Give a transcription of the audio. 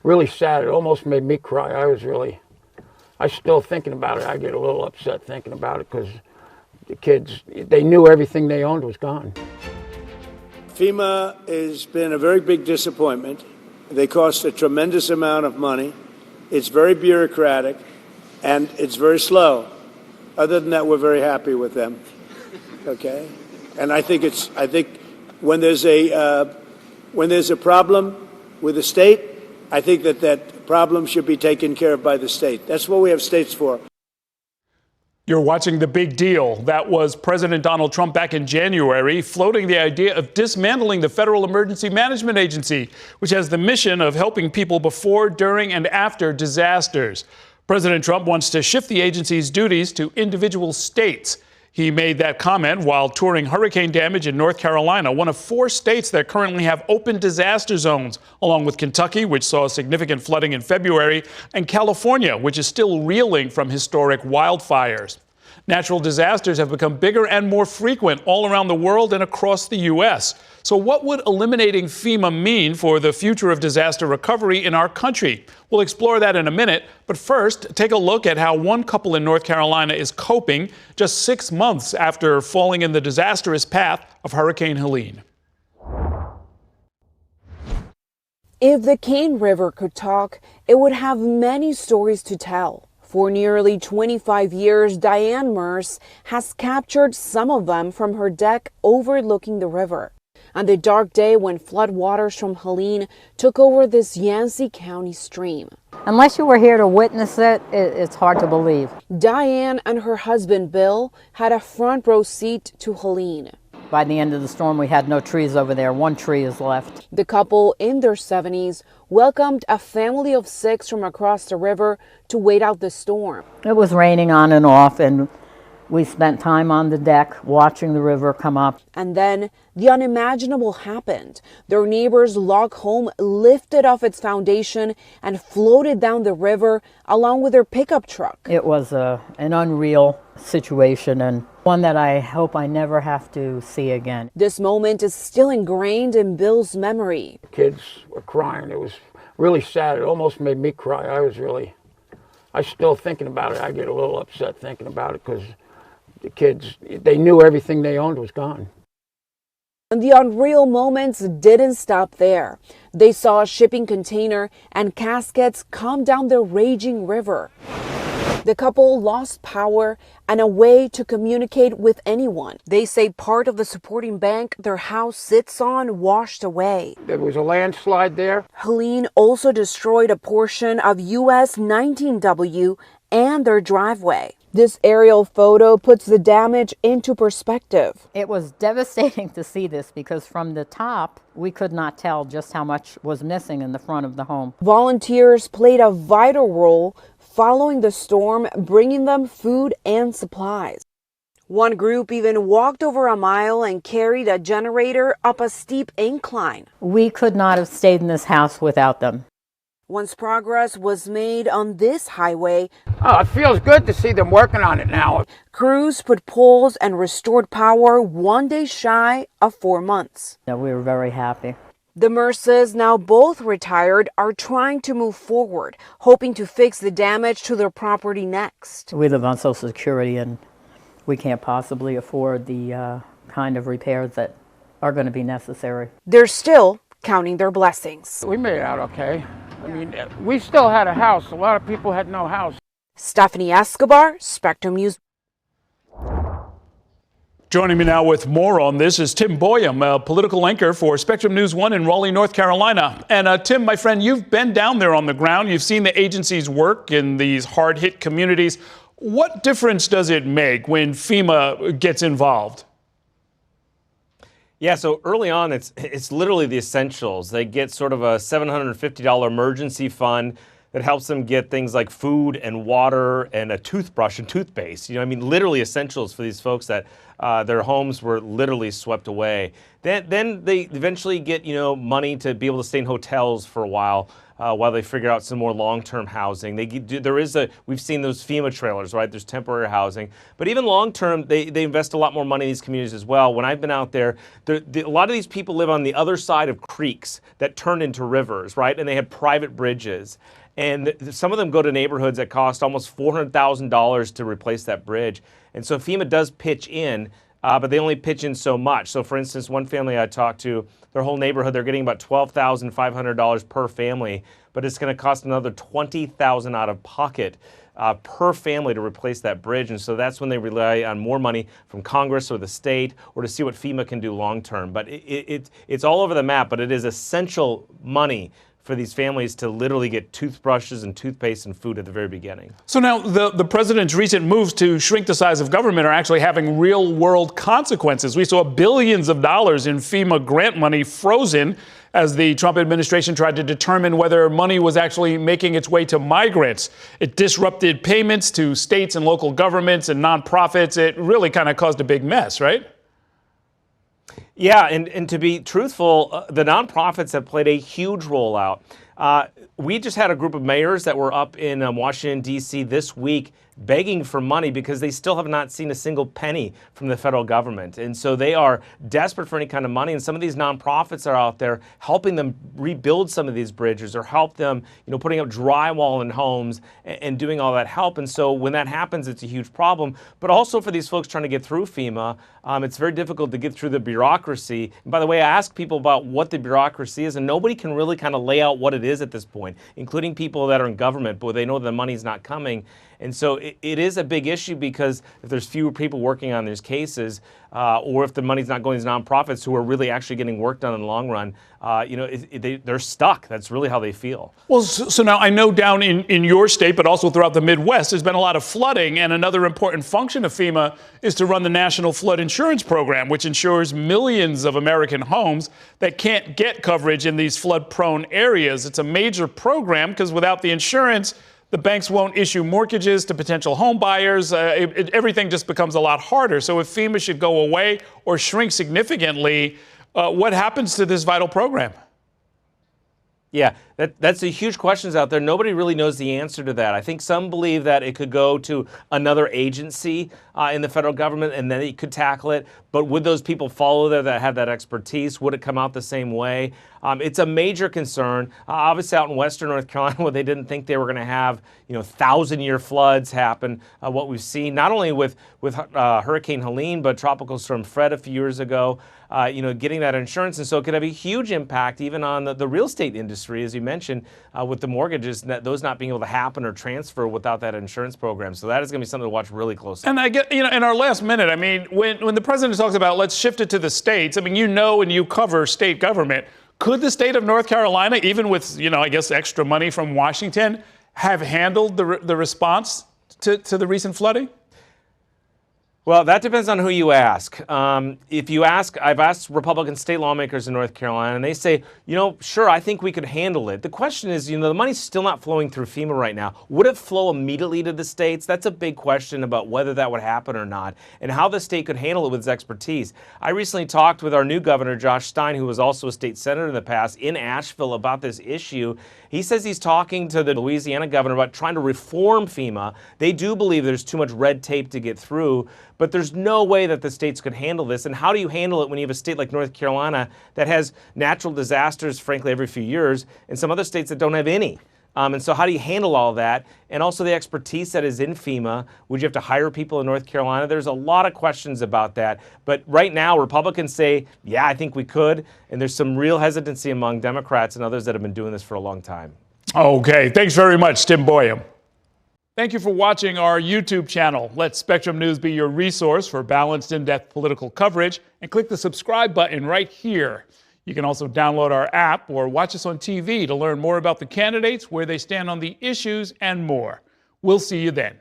really sad. It almost made me cry. I still thinking about it. I get a little upset thinking about it because the kids, they knew everything they owned was gone. FEMA has been a very big disappointment. They cost a tremendous amount of money. It's very bureaucratic, and it's very slow. Other than that, we're very happy with them. Okay, and I think when there's a problem with the state, I think that problem should be taken care of by the state. That's what we have states for. You're watching The Big Deal. That was President Donald Trump back in January, floating the idea of dismantling the Federal Emergency Management Agency, which has the mission of helping people before, during, and after disasters. President Trump wants to shift the agency's duties to individual states. He made that comment while touring hurricane damage in North Carolina, one of 4 states that currently have open disaster zones, along with Kentucky, which saw significant flooding in February, and California, which is still reeling from historic wildfires. Natural disasters have become bigger and more frequent all around the world and across the U.S. So what would eliminating FEMA mean for the future of disaster recovery in our country? We'll explore that in a minute. But first, take a look at how one couple in North Carolina is coping just 6 months after falling in the disastrous path of Hurricane Helene. If the Cane River could talk, it would have many stories to tell. For nearly 25 years, Diane Merce has captured some of them from her deck overlooking the river. On the dark day when floodwaters from Helene took over this Yancey County stream. Unless you were here to witness it, it's hard to believe. Diane and her husband Bill had a front row seat to Helene. By the end of the storm, we had no trees over there. 1 tree is left. The couple in their 70s welcomed a family of 6 from across the river to wait out the storm. It was raining on and off, and we spent time on the deck watching the river come up. And then the unimaginable happened. Their neighbor's log home lifted off its foundation and floated down the river along with their pickup truck. It was an unreal situation, and one that I hope I never have to see again. This moment is still ingrained in Bill's memory. The kids were crying. It was really sad. It almost made me cry. I still thinking about it. I get a little upset thinking about it because the kids, they knew everything they owned was gone. And the unreal moments didn't stop there. They saw a shipping container and caskets come down the raging river. The couple lost power and a way to communicate with anyone. They say part of the supporting bank their house sits on washed away. There was a landslide there. Helene also destroyed a portion of US 19W and their driveway. This aerial photo puts the damage into perspective. It was devastating to see this because from the top, we could not tell just how much was missing in the front of the home. Volunteers played a vital role following the storm, bringing them food and supplies. One group even walked over a mile and carried a generator up a steep incline. We could not have stayed in this house without them. Once progress was made on this highway, It feels good to see them working on it now. crews put poles and restored power 1 day shy of 4 months. We were very happy. The Merces, now both retired, are trying to move forward, hoping to fix the damage to their property next. We live on Social Security, and we can't possibly afford the kind of repairs that are going to be necessary. They're still counting their blessings. We made it out okay. I mean, we still had a house. A lot of people had no house. Stephanie Escobar, Spectrum News. Joining me now with more on this is Tim Boyum, a political anchor for Spectrum News 1 in Raleigh, North Carolina. And Tim, my friend, you've been down there on the ground. You've seen the agency's work in these hard-hit communities. What difference does it make when FEMA gets involved? Yeah, so early on, it's literally the essentials. They get sort of a $750 emergency fund that helps them get things like food and water and a toothbrush and toothpaste. I mean, literally essentials for these folks that their homes were literally swept away. Then they eventually get, money to be able to stay in hotels for a while they figure out some more long-term housing. We've seen those FEMA trailers, right? There's temporary housing. But even long-term, they invest a lot more money in these communities as well. When I've been out there, a lot of these people live on the other side of creeks that turn into rivers, right? And they have private bridges. And some of them go to neighborhoods that cost almost $400,000 to replace that bridge. And so FEMA does pitch in, but they only pitch in so much. So for instance, one family I talked to, their whole neighborhood, they're getting about $12,500 per family, but it's going to cost another $20,000 out of pocket per family to replace that bridge. And so that's when they rely on more money from Congress or the state or to see what FEMA can do long term. But it's all over the map, but it is essential money for these families to literally get toothbrushes and toothpaste and food at the very beginning. So now the president's recent moves to shrink the size of government are actually having real world consequences. We saw billions of dollars in FEMA grant money frozen as the Trump administration tried to determine whether money was actually making its way to migrants. It disrupted payments to states and local governments and nonprofits. It really kind of caused a big mess, right? Yeah, and to be truthful, the nonprofits have played a huge role out. We just had a group of mayors that were up in Washington, D.C. this week begging for money because they still have not seen a single penny from the federal government. And so they are desperate for any kind of money. And some of these nonprofits are out there helping them rebuild some of these bridges or help them, putting up drywall in homes and doing all that help. And so when that happens, it's a huge problem. But also for these folks trying to get through FEMA, it's very difficult to get through the bureaucracy. And by the way, I ask people about what the bureaucracy is, and nobody can really kind of lay out what it is at this point, including people that are in government, but they know the money's not coming. And so it is a big issue because if there's fewer people working on these cases, or if the money's not going to nonprofits who are really actually getting work done in the long run, they're stuck. That's really how they feel. Well, so now I know down in your state, but also throughout the Midwest, there's been a lot of flooding. And another important function of FEMA is to run the National Flood Insurance Program, which insures millions of American homes that can't get coverage in these flood-prone areas. It's a major program because without the insurance, the banks won't issue mortgages to potential home buyers. Everything just becomes a lot harder. So if FEMA should go away or shrink significantly, what happens to this vital program? Yeah, that's a huge questions out there. Nobody really knows the answer to that. I think some believe that it could go to another agency in the federal government and then it could tackle it. But would those people follow there that have that expertise? Would it come out the same way? It's a major concern. Obviously out in western North Carolina where they didn't think they were going to have 1,000-year floods happen. What we've seen not only with Hurricane Helene, but Tropical Storm Fred a few years ago, getting that insurance. And so it could have a huge impact even on the real estate industry, as you mentioned, with the mortgages, those not being able to happen or transfer without that insurance program. So that is going to be something to watch really closely. And I get, in our last minute, I mean, when the president talks about let's shift it to the states, I mean, and you cover state government. Could the state of North Carolina, even with, I guess, extra money from Washington, have handled the response to the recent flooding? Well, that depends on who you ask. If you ask, I've asked Republican state lawmakers in North Carolina, and they say, sure, I think we could handle it. The question is, the money's still not flowing through FEMA right now. Would it flow immediately to the states? That's a big question about whether that would happen or not, and how the state could handle it with its expertise. I recently talked with our new governor, Josh Stein, who was also a state senator in the past, in Asheville about this issue. He says he's talking to the Louisiana governor about trying to reform FEMA. They do believe there's too much red tape to get through, but there's no way that the states could handle this. And how do you handle it when you have a state like North Carolina that has natural disasters, frankly, every few years, and some other states that don't have any? And so how do you handle all that? And also the expertise that is in FEMA. Would you have to hire people in North Carolina? There's a lot of questions about that. But right now, Republicans say, yeah, I think we could. And there's some real hesitancy among Democrats and others that have been doing this for a long time. Okay, thanks very much, Tim Boyum. Thank you for watching our YouTube channel. Let Spectrum News be your resource for balanced, in-depth political coverage, and click the subscribe button right here. You can also download our app or watch us on TV to learn more about the candidates, where they stand on the issues, and more. We'll see you then.